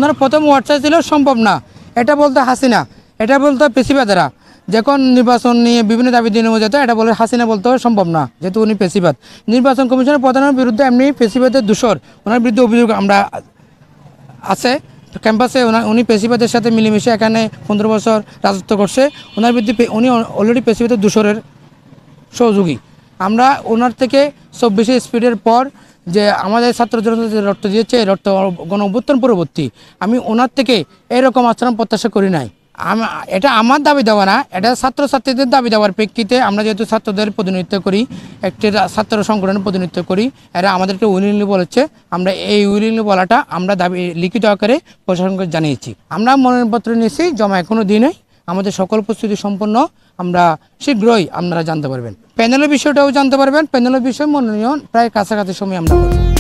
আপনার প্রথম ওয়ার্ডটা ছিল সম্ভব না, এটা বলতে হাসিনা, এটা বলতে পেশিবাদেরা। যখন নির্বাচন নিয়ে বিভিন্ন দাবি দিয়ে নেওয়া যেত, এটা বলে হাসিনা বলতে সম্ভব না, যেহেতু উনি পেশিবাদ। নির্বাচন কমিশনের প্রধানের বিরুদ্ধে এমনি পেশিবাদের দূষর, ওনার বিরুদ্ধে অভিযোগ আমরা আছে ক্যাম্পাসে। উনি পেশিবাদের সাথে মিলেমিশে এখানে 15 বছর রাজত্ব করছে। ওনার বিরুদ্ধে উনি অলরেডি পেশিবাদের দূষরের সহযোগী। আমরা ওনার থেকে 24 স্পিডের পর যে আমাদের ছাত্র জনতা যে রক্ত দিয়েছে, এই রক্ত গণ অভ্যুত্থান পরবর্তী আমি ওনার থেকে এরকম আচরণ প্রত্যাশা করি নাই। এটা আমার দাবি দেওয়া না, এটা ছাত্রছাত্রীদের দাবি দেওয়ার প্রেক্ষিতে আমরা যেহেতু ছাত্রদের প্রতিনিধিত্ব করি, একটি ছাত্র সংগঠনের প্রতিনিধিত্ব করি, এরা আমাদেরকে উইলিংলি বলেছে। আমরা এই উইলিংলি বলাটা আমরা দাবি লিখিত আকারে প্রশাসনকে জানিয়েছি। আমরা মনোনয়নপত্র নিয়েছি, জমা এখনও দিই নাই। আমাদের সকল প্রস্তুতি সম্পন্ন, আমরা শীঘ্রই আপনারা জানতে পারবেন। প্যানেলের বিষয়টাও জানতে পারবেন। প্যানেলের বিষয় মনোনয়ন প্রায় কাছাকাছি সময় আমরা করব।